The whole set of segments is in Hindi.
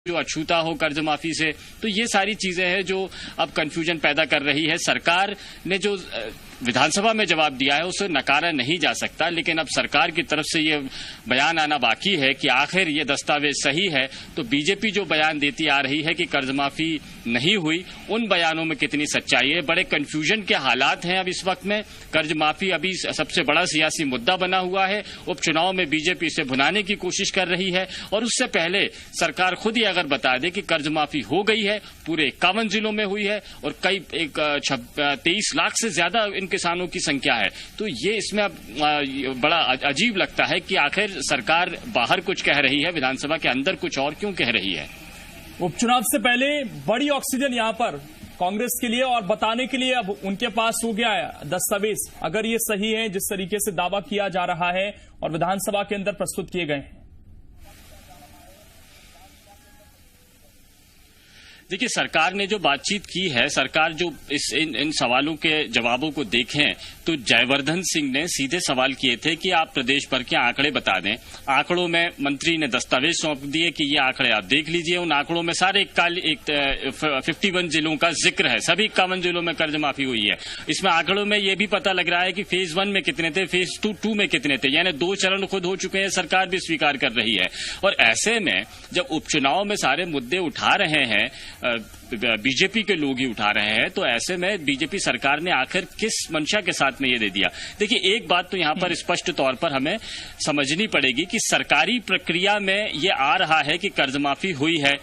जो अछूता हो कर्ज माफी से। तो ये सारी चीजें हैं जो अब कंफ्यूजन पैदा कर रही है। सरकार ने जो विधानसभा में जवाब दिया है उसे नकारा नहीं जा सकता, लेकिन अब सरकार की तरफ से ये बयान आना बाकी है कि आखिर ये दस्तावेज सही है। तो बीजेपी जो बयान देती आ रही है कि कर्ज माफी नहीं हुई, उन बयानों में कितनी सच्चाई है। बड़े कंफ्यूजन के हालात हैं अब इस वक्त में। कर्ज माफी अभी सबसे बड़ा सियासी मुद्दा बना हुआ है। उपचुनाव में बीजेपी इसे भुनाने की कोशिश कर रही है और उससे पहले सरकार खुद ही अगर बता दे कि कर्ज माफी हो गई है, पूरे 51 जिलों में हुई है और कई 23 लाख से ज्यादा इन किसानों की संख्या है, तो ये इसमें अब बड़ा अजीब लगता है कि आखिर सरकार बाहर कुछ कह रही है, विधानसभा के अंदर कुछ और क्यों कह रही है। उपचुनाव से पहले बड़ी ऑक्सीजन यहां पर कांग्रेस के लिए और बताने के लिए अब उनके पास हो गया है दस्तावेज, अगर ये सही है जिस तरीके से दावा किया जा रहा है और विधानसभा के अंदर प्रस्तुत किए गए हैं। देखिए, सरकार ने जो बातचीत की है, सरकार जो इन सवालों के जवाबों को देखें तो जयवर्धन सिंह ने सीधे सवाल किए थे कि आप प्रदेश भर के आंकड़े बता दें। आंकड़ों में मंत्री ने दस्तावेज सौंप दिए कि ये आंकड़े आप देख लीजिए। उन आंकड़ों में सारे 51 जिलों का जिक्र है, सभी 51 जिलों में कर्ज माफी हुई है। इसमें आंकड़ों में ये भी पता लग रहा है कि फेज 1 में कितने थे, फेज 2 में कितने थे, यानी 2 चरण खुद हो चुके हैं, सरकार भी स्वीकार कर रही है। और ऐसे में जब उपचुनाव में सारे मुद्दे उठा रहे हैं, बीजेपी के लोग ही उठा रहे हैं, तो ऐसे में बीजेपी सरकार ने आखिर किस मंशा के साथ में ये दे दिया। देखिए, एक बात तो यहां पर स्पष्ट तौर पर हमें समझनी पड़ेगी कि सरकारी प्रक्रिया में ये आ रहा है कि कर्ज माफी हुई है।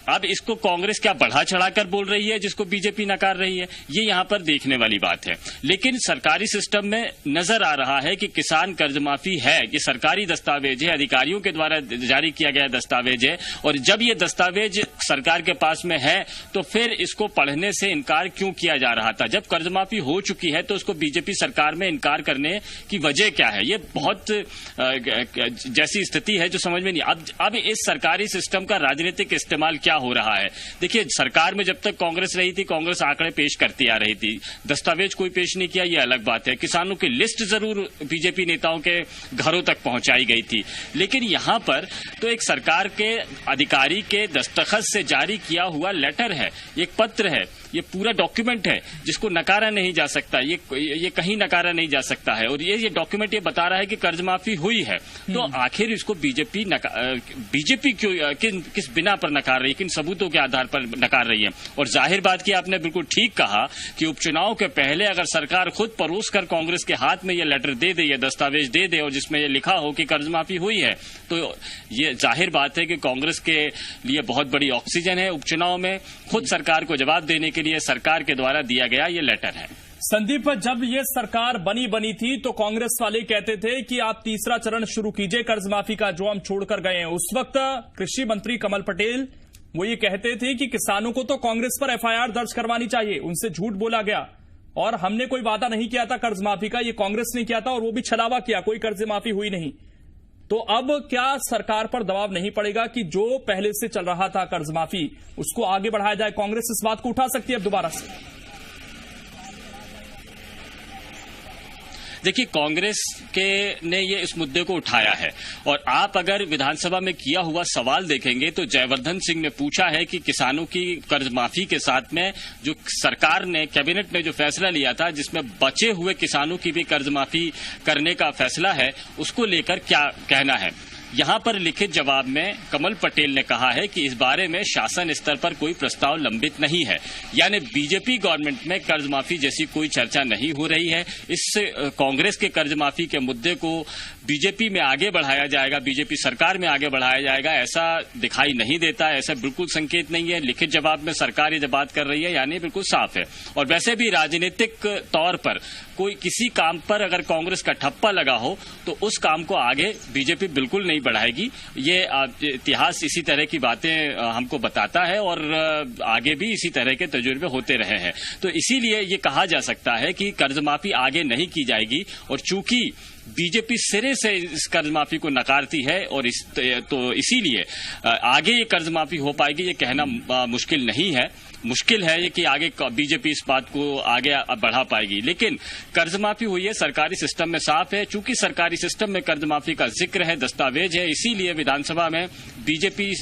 अब इसको कांग्रेस क्या बढ़ा चढ़ाकर बोल रही है जिसको बीजेपी नकार रही है, ये यहां पर देखने वाली बात है। लेकिन सरकारी सिस्टम में नजर आ रहा है कि किसान कर्ज माफी है, ये सरकारी दस्तावेज है, अधिकारियों के द्वारा जारी किया गया दस्तावेज है। और जब ये दस्तावेज सरकार के पास में है तो फिर इसको पढ़ने से इनकार क्यों किया जा रहा था। जब कर्ज माफी हो चुकी है तो उसको बीजेपी सरकार में इनकार करने की वजह क्या है, ये बहुत जैसी स्थिति है जो समझ में नहीं। अब इस सरकारी सिस्टम का राजनीतिक इस्तेमाल क्या हो रहा है। देखिए, सरकार में जब तक कांग्रेस रही थी, कांग्रेस आंकड़े पेश करती आ रही थी, दस्तावेज कोई पेश नहीं किया, ये अलग बात है। किसानों की लिस्ट जरूर बीजेपी नेताओं के घरों तक पहुंचाई गई थी, लेकिन यहां पर तो एक सरकार के अधिकारी के दस्तखत से जारी किया हुआ लेटर है, एक पत्र है, ये पूरा डॉक्यूमेंट है जिसको नकारा नहीं जा सकता, ये कहीं नकारा नहीं जा सकता है। और ये डॉक्यूमेंट ये बता रहा है कि कर्ज माफी हुई है। तो आखिर इसको बीजेपी क्यों किस बिना पर नकार रही है, किन सबूतों के आधार पर नकार रही है। और जाहिर बात की आपने बिल्कुल ठीक कहा कि उपचुनाव के पहले अगर सरकार खुद परोस कर कांग्रेस के हाथ में ये लेटर दे दे, ये दस्तावेज दे दे और जिसमें ये लिखा हो कि कर्ज माफी हुई है, तो ये जाहिर बात है कि कांग्रेस के लिए बहुत बड़ी ऑक्सीजन है। उपचुनाव में खुद सरकार को जवाब देने के लिए सरकार के द्वारा दिया गया ये लेटर है। संदीप, जब ये सरकार बनी थी तो कांग्रेस वाले कहते थे कि आप तीसरा चरण शुरू कीजिए कर्ज माफी का जो हम छोड़कर गए हैं। उस वक्त कृषि मंत्री कमल पटेल वो ये कहते थे कि किसानों को तो कांग्रेस पर एफआईआर दर्ज करवानी चाहिए, उनसे झूठ बोला गया और हमने कोई वादा नहीं किया था कर्ज माफी का, ये कांग्रेस ने किया था और वो भी छलावा किया, कोई कर्ज माफी हुई नहीं। तो अब क्या सरकार पर दबाव नहीं पड़ेगा कि जो पहले से चल रहा था कर्ज माफी उसको आगे बढ़ाया जाए? कांग्रेस इस बात को उठा सकती है अब दोबारा से? देखिए, कांग्रेस ने ये इस मुद्दे को उठाया है और आप अगर विधानसभा में किया हुआ सवाल देखेंगे तो जयवर्धन सिंह ने पूछा है कि किसानों की कर्ज माफी के साथ में जो सरकार ने, कैबिनेट ने जो फैसला लिया था जिसमें बचे हुए किसानों की भी कर्ज माफी करने का फैसला है, उसको लेकर क्या कहना है। यहां पर लिखित जवाब में कमल पटेल ने कहा है कि इस बारे में शासन स्तर पर कोई प्रस्ताव लंबित नहीं है, यानी बीजेपी गवर्नमेंट में कर्ज माफी जैसी कोई चर्चा नहीं हो रही है। इससे कांग्रेस के कर्ज माफी के मुद्दे को बीजेपी में आगे बढ़ाया जाएगा, बीजेपी सरकार में आगे बढ़ाया जाएगा, ऐसा दिखाई नहीं देता है, ऐसा बिल्कुल संकेत नहीं है। लिखित जवाब में सरकार ये बात कर रही है, यानी बिल्कुल साफ है। और वैसे भी राजनीतिक तौर पर कोई किसी काम पर अगर कांग्रेस का ठप्पा लगा हो तो उस काम को आगे बीजेपी बिल्कुल नहीं बढ़ाएगी। ये इतिहास इसी तरह की बातें हमको बताता है और आगे भी इसी तरह के तजुर्बे होते रहे हैं। तो इसीलिए ये कहा जा सकता है कि कर्ज माफी आगे नहीं की जाएगी। और चूंकि बीजेपी सिरे से इस कर्ज माफी को नकारती है और तो इसीलिए आगे ये कर्ज माफी हो पाएगी ये कहना मुश्किल नहीं है। मुश्किल है ये कि आगे बीजेपी इस बात को आगे बढ़ा पाएगी। लेकिन कर्ज माफी हुई है, सरकारी सिस्टम में साफ है। चूंकि सरकारी सिस्टम में कर्ज माफी का जिक्र है, दस्तावेज है, इसीलिए विधानसभा में बीजेपी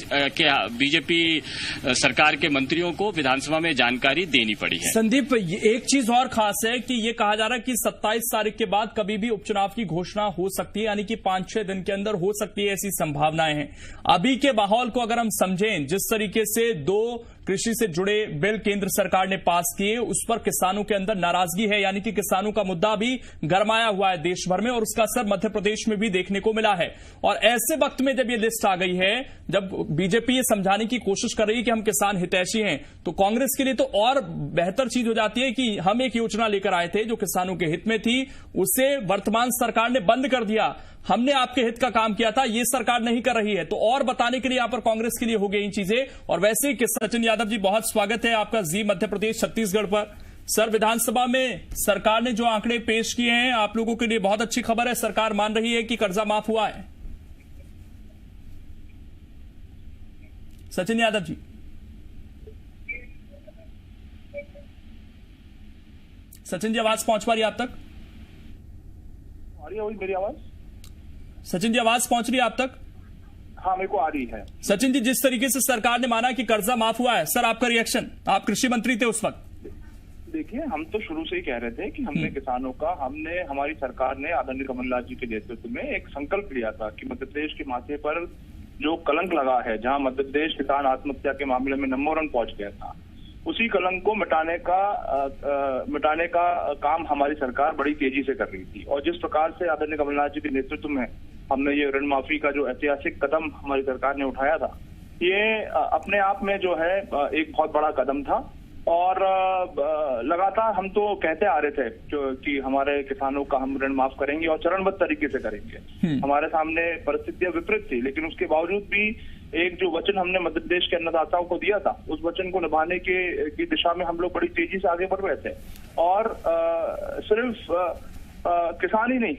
सरकार के मंत्रियों को विधानसभा में जानकारी देनी पड़ी है। संदीप, एक चीज और खास है कि ये कहा जा रहा है कि 27 तारीख के बाद कभी भी उपचुनाव की घोषणा हो सकती है, यानी कि 5-6 दिन के अंदर हो सकती है, ऐसी संभावनाएं हैं। अभी के माहौल को अगर हम समझें, जिस तरीके से 2 कृषि से जुड़े बिल केंद्र सरकार ने पास किए, उस पर किसानों के अंदर नाराजगी है, यानी कि किसानों का मुद्दा भी गरमाया हुआ है देश भर में और उसका असर मध्य प्रदेश में भी देखने को मिला है। और ऐसे वक्त में जब ये लिस्ट आ गई है, जब बीजेपी ये समझाने की कोशिश कर रही है कि हम किसान हितैषी हैं, तो कांग्रेस के लिए तो और बेहतर चीज हो जाती है कि हम एक योजना लेकर आए थे जो किसानों के हित में थी, उसे वर्तमान सरकार ने बंद कर दिया। हमने आपके हित का काम किया था, ये सरकार नहीं कर रही है, तो और बताने के लिए यहां पर कांग्रेस के लिए हो गई इन चीजें। और वैसे ही सचिन यादव जी, बहुत स्वागत है आपका जी मध्य प्रदेश छत्तीसगढ़ पर। सर, विधानसभा में सरकार ने जो आंकड़े पेश किए हैं, आप लोगों के लिए बहुत अच्छी खबर है, सरकार मान रही है कि कर्जा माफ हुआ है। सचिन यादव जी, सचिन जी आवाज पहुंच पा रही है आप तक? आ रही है मेरी आवाज? सचिन जी आवाज पहुंच रही है आप तक? हाँ, मेरे को आ रही है। सचिन जी, जिस तरीके से सरकार ने माना कि कर्जा माफ हुआ है, सर आपका रिएक्शन? आप कृषि मंत्री थे उस वक्त। देखिए, हम तो शुरू से ही कह रहे थे कि हमने किसानों का, हमारी सरकार ने आदरणीय कमलनाथ जी के नेतृत्व में एक संकल्प लिया था कि मध्य प्रदेश के माथे पर जो कलंक लगा है, जहां मध्य प्रदेश किसान आत्महत्या के मामले में नंबर 1 पहुंच गया था, उसी कलंक को मिटाने का काम हमारी सरकार बड़ी तेजी से कर रही थी। और जिस प्रकार से आदरणीय कमलनाथ जी के नेतृत्व में हमने ये ऋण माफी का जो ऐतिहासिक कदम हमारी सरकार ने उठाया था, ये अपने आप में जो है एक बहुत बड़ा कदम था। और लगातार हम तो कहते आ रहे थे कि हमारे किसानों का हम ऋण माफ करेंगे और चरणबद्ध तरीके से करेंगे। हमारे सामने परिस्थितियां विपरीत थी, लेकिन उसके बावजूद भी एक जो वचन हमने मध्य प्रदेश के अन्नदाताओं को दिया था, उस वचन को निभाने की दिशा में हम लोग बड़ी तेजी से आगे बढ़ रहे थे। और सिर्फ किसान ही नहीं,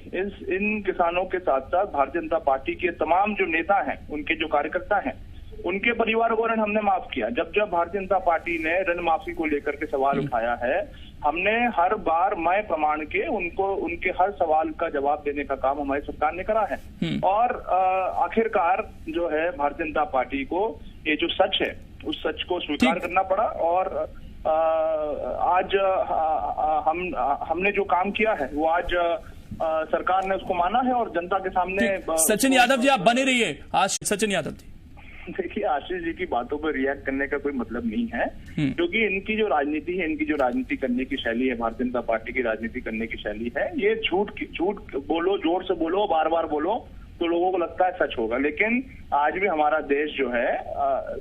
इन किसानों के साथ साथ भारतीय जनता पार्टी के तमाम जो नेता हैं, उनके जो कार्यकर्ता हैं, उनके परिवार को ऋण हमने माफ किया। जब भारतीय जनता पार्टी ने ऋण माफी को लेकर के सवाल उठाया है, हमने हर बार मैं प्रमाण के उनके हर सवाल का जवाब देने का काम हमारी सरकार ने करा है। और आखिरकार जो है भारतीय जनता पार्टी को ये जो सच है, उस सच को स्वीकार करना पड़ा। और आज हमने जो काम किया है वो आज सरकार ने उसको माना है और जनता के सामने। सचिन यादव जी, आप बने रहिए। आज सचिन यादव जी, देखिए, आशीष जी की बातों पर रिएक्ट करने का कोई मतलब नहीं है, क्योंकि इनकी जो राजनीति है, इनकी जो राजनीति करने की शैली है, भारतीय जनता पार्टी की राजनीति करने की शैली है, ये झूठ बोलो, जोर से बोलो, बार बार बोलो, तो लोगों को लगता है सच होगा। लेकिन आज भी हमारा देश जो है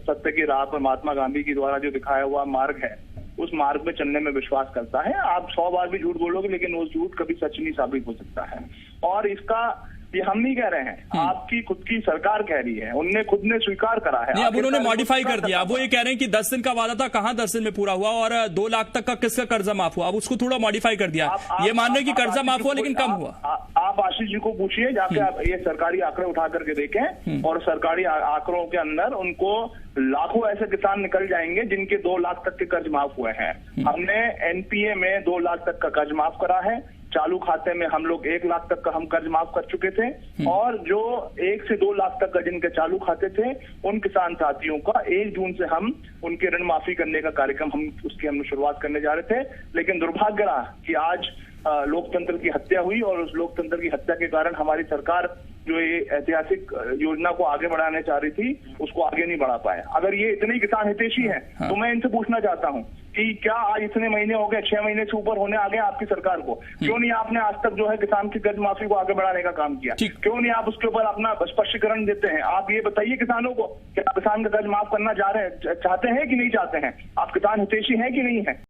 सत्य की राह पर महात्मा गांधी के द्वारा जो दिखाया हुआ मार्ग है, उस मार्ग में चलने में विश्वास करता है। आप 100 बार भी झूठ बोलोगे, लेकिन वो झूठ कभी सच नहीं साबित हो सकता है। और इसका ये हम नहीं कह रहे हैं, आपकी खुद की सरकार कह रही है, उनने खुद ने स्वीकार करा है। नहीं, अब उन्होंने मॉडिफाई कर दिया। अब वो ये कह रहे हैं कि 10 दिन का वादा था, कहां 10 दिन में पूरा हुआ, और 2 लाख तक का किसका कर्जा माफ हुआ, अब उसको थोड़ा मॉडिफाई कर दिया। ये मान रहे हैं कि कर्जा माफ हुआ लेकिन कम हुआ। आप आशीष जी को पूछिए, जाके आप ये सरकारी आंकड़े उठा करके देखें, और सरकारी आंकड़ों के अंदर उनको लाखों ऐसे किसान निकल जाएंगे जिनके 2 लाख तक के कर्ज माफ हुए हैं। हमने एनपीए में 2 लाख तक का कर्ज माफ करा है, चालू खाते में हम लोग 1 लाख तक का हम कर्ज माफ कर चुके थे, और जो 1 से 2 लाख तक का जिनके चालू खाते थे, उन किसान साथियों का 1 जून से हम उनके ऋण माफी करने का कार्यक्रम हमने शुरुआत करने जा रहे थे। लेकिन दुर्भाग्य रहा कि आज लोकतंत्र की हत्या हुई, और उस लोकतंत्र की हत्या के कारण हमारी सरकार जो ये ऐतिहासिक योजना को आगे बढ़ाने चाह रही थी, उसको आगे नहीं बढ़ा पाए। अगर ये इतने किसान हितैषी हैं, तो मैं इनसे पूछना चाहता हूं कि क्या आज इतने महीने हो गए, 6 महीने से ऊपर होने आ गए आपकी सरकार को, क्यों नहीं आपने आज तक जो है किसान की कर्ज माफी को आगे बढ़ाने का काम किया? क्यों नहीं आप उसके ऊपर अपना स्पष्टीकरण देते हैं? आप ये बताइए किसानों को कि आप किसान का कर्ज माफ करना चाहते हैं कि नहीं चाहते हैं? आप किसान हितैषी हैं कि नहीं है?